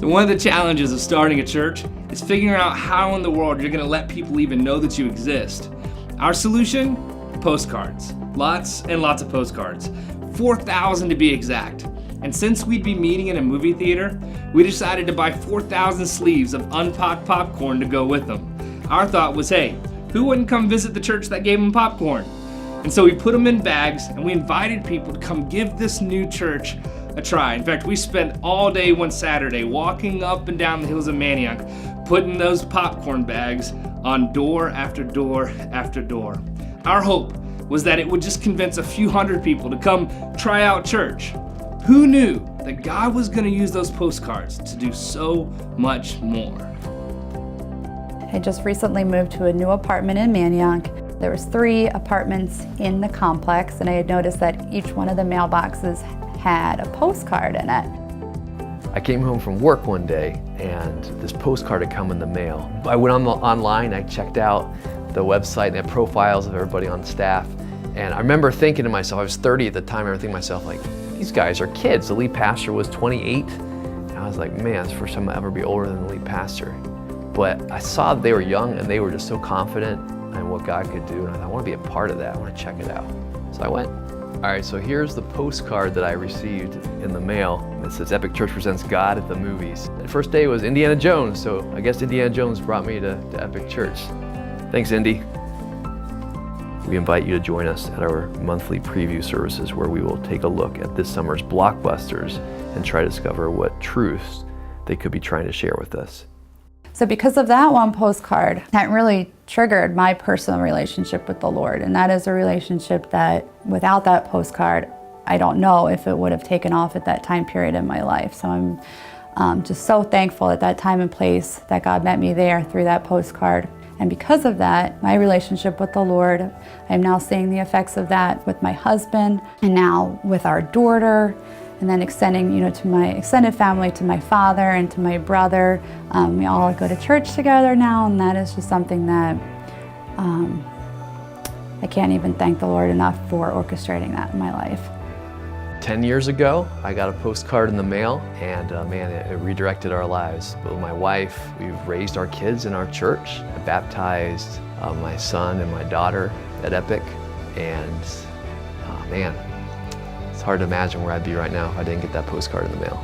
One of the challenges of starting a church is figuring out how in the world you're gonna let people even know that you exist. Our solution? Postcards. Lots and lots of postcards. 4,000 to be exact. And since we'd be meeting in a movie theater, we decided to buy 4,000 sleeves of unpopped popcorn to go with them. Our thought was, hey, who wouldn't come visit the church that gave them popcorn? And so we put them in bags and we invited people to come give this new church a try. In fact, we spent all day one Saturday walking up and down the hills of Manioc, putting those popcorn bags on door after door after door. Our hope was that it would just convince a few hundred people to come try out church. Who knew that God was going to use those postcards to do so much more? I just recently moved to a new apartment in Manioc. There was 3 apartments in the complex, and I had noticed that each one of the mailboxes had a postcard in it. I came home from work one day and this postcard had come in the mail. I went online, I checked out the website and the profiles of everybody on staff, and I remember thinking to myself, I was 30 at the time, I remember thinking to myself, like, these guys are kids. The lead pastor was 28, and I was like, man, it's the first time I'll ever be older than the lead pastor. But I saw that they were young and they were just so confident in what God could do, and I thought, I want to be a part of that, I want to check it out. So I went. All right, so here's the postcard that I received in the mail. It says, Epic Church presents God at the movies. The first day was Indiana Jones, so I guess Indiana Jones brought me to Epic Church. Thanks, Indy. We invite you to join us at our monthly preview services where we will take a look at this summer's blockbusters and try to discover what truths they could be trying to share with us. So because of that one postcard, that really triggered my personal relationship with the Lord. And that is a relationship that without that postcard, I don't know if it would have taken off at that time period in my life. So I'm just so thankful at that time and place that God met me there through that postcard. And because of that, my relationship with the Lord, I'm now seeing the effects of that with my husband and now with our daughter, and then extending, to my extended family, to my father and to my brother. We all go to church together now, and that is just something that I can't even thank the Lord enough for orchestrating that in my life. 10 years ago, I got a postcard in the mail, and man, it redirected our lives. With my wife, we've raised our kids in our church. I baptized my son and my daughter at Epic, and man, it's hard to imagine where I'd be right now if I didn't get that postcard in the mail.